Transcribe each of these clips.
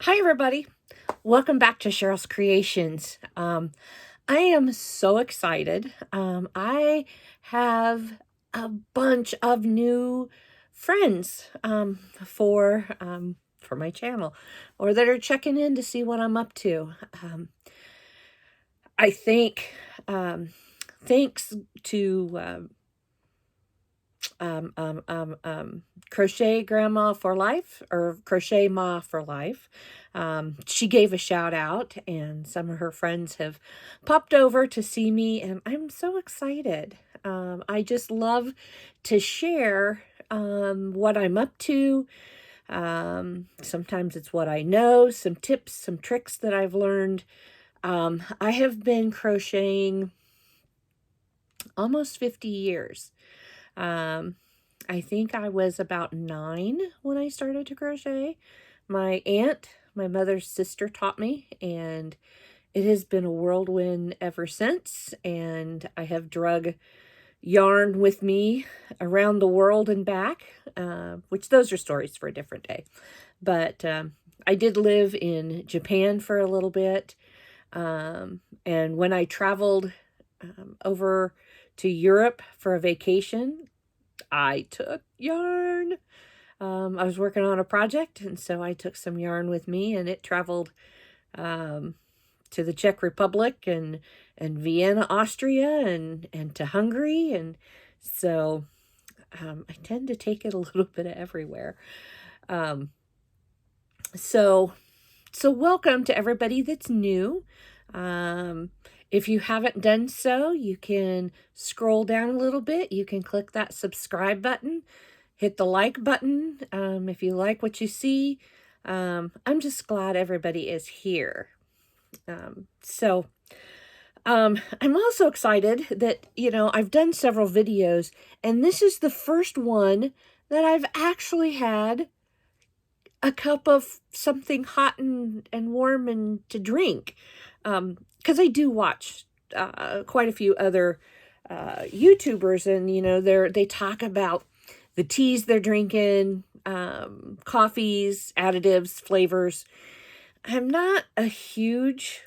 Hi, everybody. Welcome back to Cheryl's Creations. I am so excited. I have a bunch of new friends for my channel, or that are checking in to see what I'm up to. I think thanks to Crochet Grandma for Life, or Crochet Ma for Life. She gave a shout out, and some of her friends have popped over to see me, and I'm so excited. I just love to share what I'm up to. Sometimes it's what I know, some tips, some tricks that I've learned. I have been crocheting almost 50 years. I think I was about 9 when I started to crochet. My aunt, my mother's sister, taught me, and it has been a whirlwind ever since. And I have drug yarn with me around the world and back, which those are stories for a different day. But I did live in Japan for a little bit. And when I traveled over to Europe for a vacation, I took yarn. I was working on a project, and so I took some yarn with me, and it traveled to the Czech Republic and Vienna, Austria, and to Hungary. And so I tend to take it a little bit of everywhere. So welcome to everybody that's new. If you haven't done so, you can scroll down a little bit. You can click that subscribe button, hit the like button if you like what you see. I'm just glad everybody is here. I'm also excited that, I've done several videos, and this is the first one that I've actually had a cup of something hot and warm and to drink. Because I do watch quite a few other YouTubers, and they talk about the teas they're drinking, coffees, additives, flavors. I'm not a huge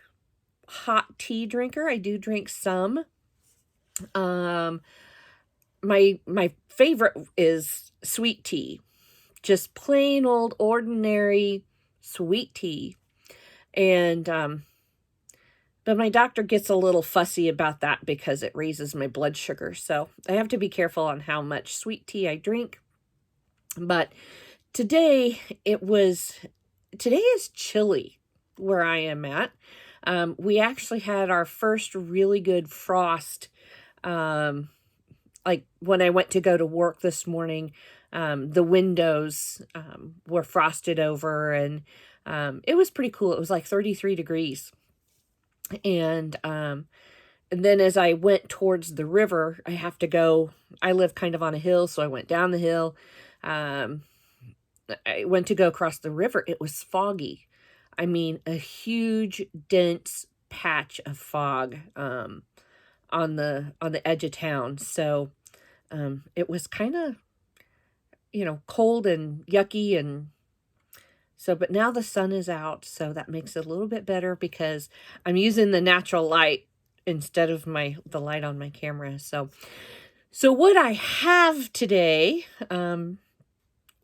hot tea drinker. I do drink some. My favorite is sweet tea, just plain old ordinary sweet tea, and but my doctor gets a little fussy about that because it raises my blood sugar. So I have to be careful on how much sweet tea I drink. But today is chilly where I am at. We actually had our first really good frost. Like when I went to go to work this morning, the windows were frosted over, and it was pretty cool. It was like 33 degrees. And then as I went towards the river, I live kind of on a hill, so I went down the hill. I went to go across the river. It was foggy. I mean, a huge, dense patch of fog on the edge of town. So it was kind of, cold and yucky, and so, but now the sun is out, so that makes it a little bit better because I'm using the natural light instead of the light on my camera. So what I have today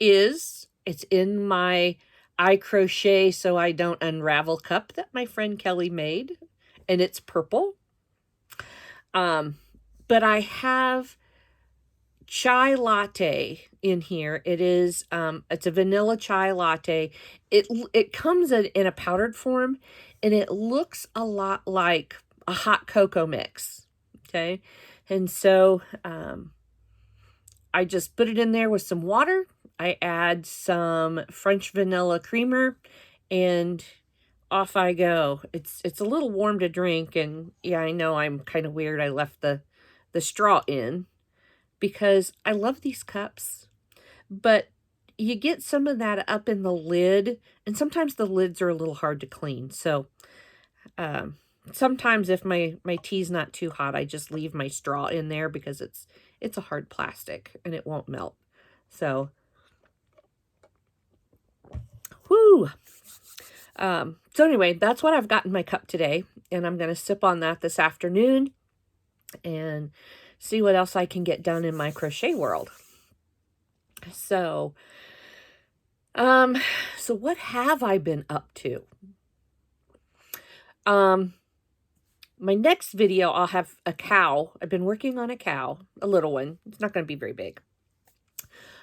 is, it's in my I Crochet So I Don't Unravel cup that my friend Kelly made, and it's purple. But I have chai latte in here. It is it's a vanilla chai latte. It comes in a powdered form, and it looks a lot like a hot cocoa mix. Okay, and so I just put it in there with some water. I add some French vanilla creamer, and off I go. It's a little warm to drink, and yeah, I know I'm kind of weird. I left the straw in because I love these cups, but you get some of that up in the lid, and sometimes the lids are a little hard to clean. So sometimes if my tea's not too hot, I just leave my straw in there because it's a hard plastic and it won't melt. So, whoo! So anyway, that's what I've got in my cup today, and I'm going to sip on that this afternoon and see what else I can get done in my crochet world. So, so what have I been up to? My next video, I'll have a cow. I've been working on a cow, a little one. It's not going to be very big.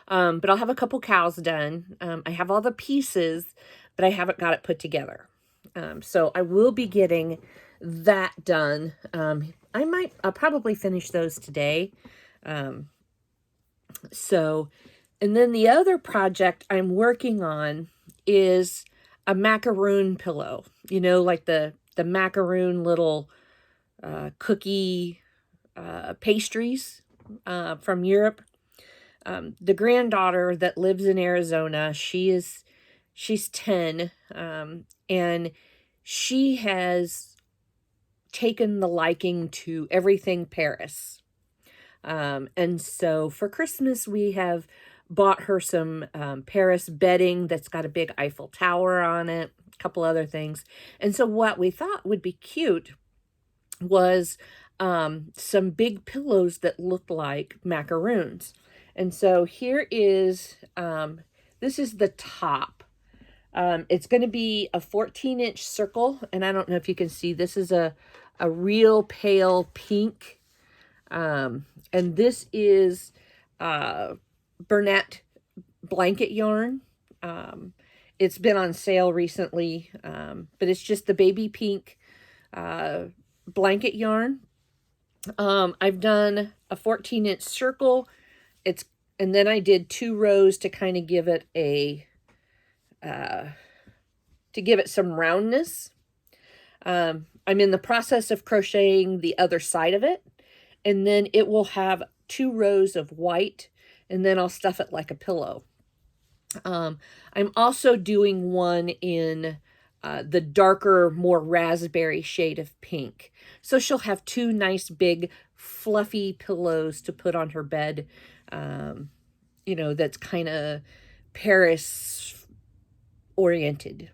But I'll have a couple cows done. I have all the pieces, but I haven't got it put together. So I will be getting that done. I'll probably finish those today. And then the other project I'm working on is a macaroon pillow. You know, like the macaroon little cookie pastries from Europe. The granddaughter that lives in Arizona, she's 10, and she has taken the liking to everything Paris. And so for Christmas, we have bought her some Paris bedding that's got a big Eiffel Tower on it, a couple other things. And so what we thought would be cute was some big pillows that looked like macaroons. And so here is, this is the top. It's going to be a 14-inch circle, and I don't know if you can see, this is a real pale pink. And this is Bernat blanket yarn. It's been on sale recently, but it's just the baby pink blanket yarn. I've done a 14-inch circle. And then I did 2 rows to kind of give it some roundness. I'm in the process of crocheting the other side of it, and then it will have 2 rows of white, and then I'll stuff it like a pillow. I'm also doing one in the darker, more raspberry shade of pink. So she'll have 2 nice big fluffy pillows to put on her bed. You know, that's kind of Paris oriented.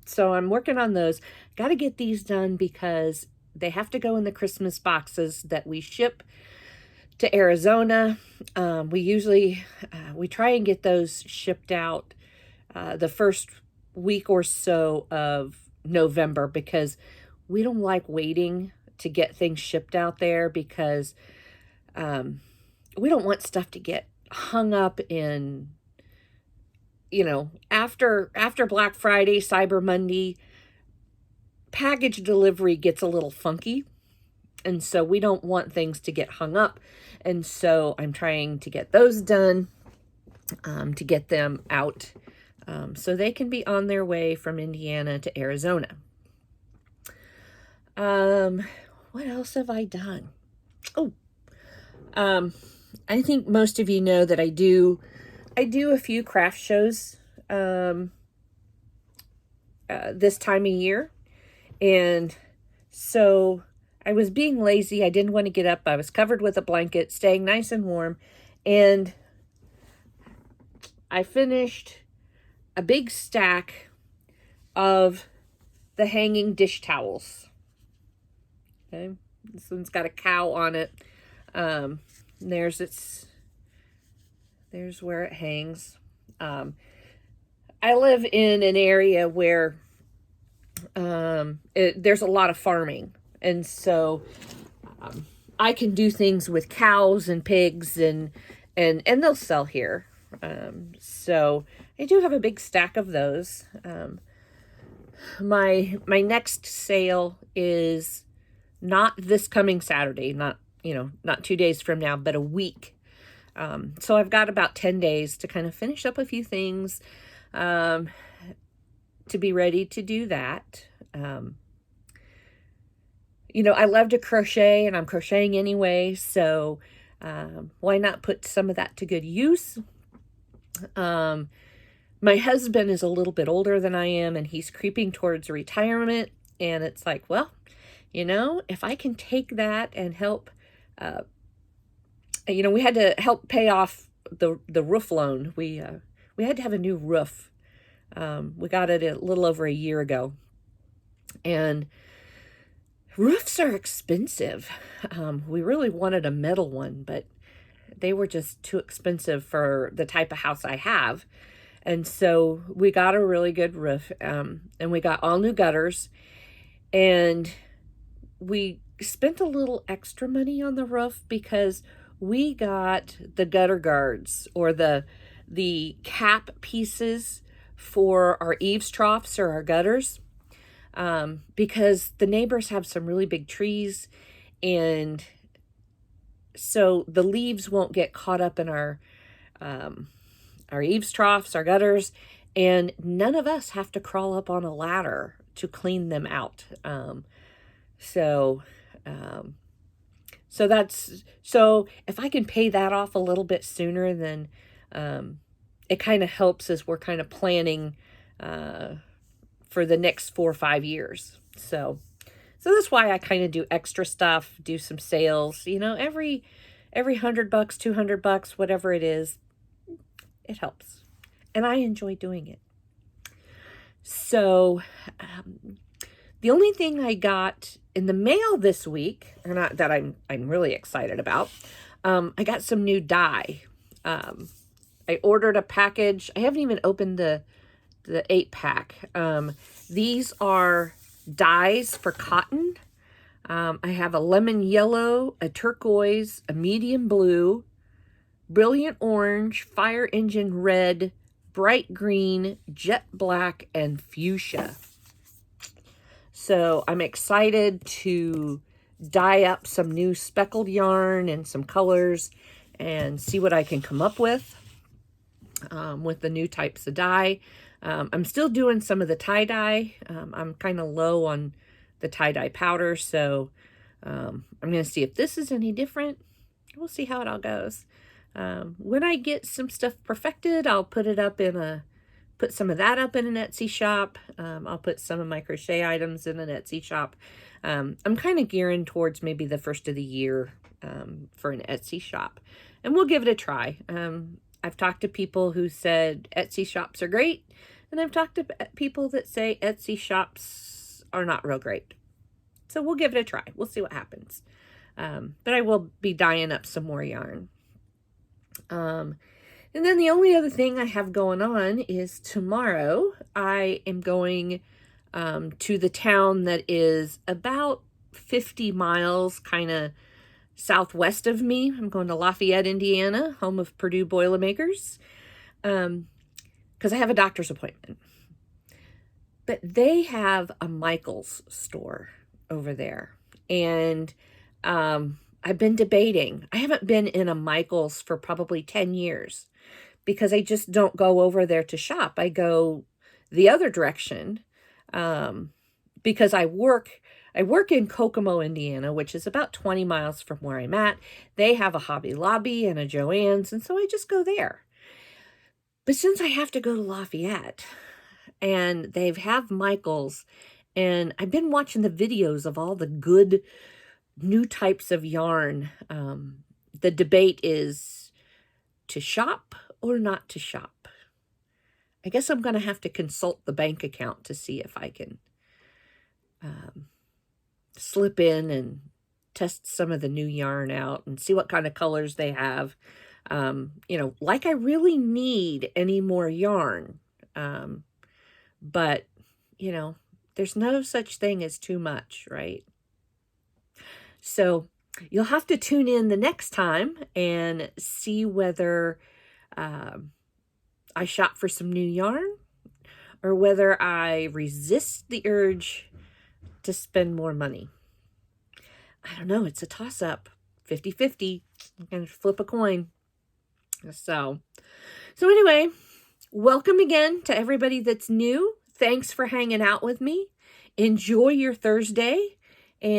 So I'm working on those. Got to get these done because they have to go in the Christmas boxes that we ship to Arizona. We try and get those shipped out the first week or so of November, because we don't like waiting to get things shipped out there, because we don't want stuff to get hung up in, you know, after Black Friday, Cyber Monday, package delivery gets a little funky. And so we don't want things to get hung up. And so I'm trying to get those done, to get them out, so they can be on their way from Indiana to Arizona. What else have I done? Oh, I think most of you know that I do a few craft shows this time of year. And so I was being lazy. I didn't want to get up. I was covered with a blanket, staying nice and warm. And I finished a big stack of the hanging dish towels. Okay. This one's got a cow on it. There's where it hangs. I live in an area where there's a lot of farming, and so I can do things with cows and pigs, and they'll sell here. So I do have a big stack of those. My next sale is not this coming Saturday, not 2 days from now, but a week. So I've got about 10 days to kind of finish up a few things, to be ready to do that. You know, I love to crochet, and I'm crocheting anyway, so why not put some of that to good use? My husband is a little bit older than I am, and he's creeping towards retirement, and it's like, well, you know, if I can take that and help, you know, we had to help pay off the roof loan. We had to have a new roof We got it a little over a year ago. And roofs are expensive. We really wanted a metal one, but they were just too expensive for the type of house I have. And so we got a really good roof, and we got all new gutters, and we spent a little extra money on the roof because we got the gutter guards, or the cap pieces for our eaves troughs or our gutters, because the neighbors have some really big trees, and so the leaves won't get caught up in our eaves troughs, our gutters, and none of us have to crawl up on a ladder to clean them out. So if I can pay that off a little bit sooner, then it kind of helps as we're kind of planning for the next 4 or 5 years. So that's why I kind of do extra stuff, do some sales, every $100, $200, whatever it is, it helps. And I enjoy doing it. So the only thing I got in the mail this week, or not that I'm really excited about, I got some new dye. I ordered a package. I haven't even opened the 8-pack. These are dyes for cotton. I have a lemon yellow, a turquoise, a medium blue, brilliant orange, fire engine red, bright green, jet black, and fuchsia. So I'm excited to dye up some new speckled yarn and some colors and see what I can come up with the new types of dye. I'm still doing some of the tie-dye. I'm kind of low on the tie-dye powder, so I'm going to see if this is any different. We'll see how it all goes. When I get some stuff perfected, I'll put some of that up in an Etsy shop. I'll put some of my crochet items in an Etsy shop. I'm kind of gearing towards maybe the first of the year for an Etsy shop, and we'll give it a try. I've talked to people who said Etsy shops are great, and I've talked to people that say Etsy shops are not real great. So we'll give it a try. We'll see what happens. But I will be dyeing up some more yarn. And then the only other thing I have going on is tomorrow I am going to the town that is about 50 miles kind of southwest of me. I'm going to Lafayette, Indiana, home of Purdue Boilermakers, because I have a doctor's appointment. But they have a Michael's store over there, and I've been debating. I haven't been in a Michael's for probably 10 years because I just don't go over there to shop. I go the other direction because I work in Kokomo, Indiana, which is about 20 miles from where I'm at. They have a Hobby Lobby and a Joann's, and so I just go there. But since I have to go to Lafayette, and they have Michael's, and I've been watching the videos of all the good new types of yarn. The debate is to shop or not to shop. I guess I'm going to have to consult the bank account to see if I can slip in and test some of the new yarn out and see what kind of colors they have. Like I really need any more yarn. But, there's no such thing as too much, right? So you'll have to tune in the next time and see whether I shop for some new yarn or whether I resist the urge to spend more money. I don't know. It's a toss-up. 50-50. I'm going to flip a coin. So anyway, welcome again to everybody that's new. Thanks for hanging out with me. Enjoy your Thursday.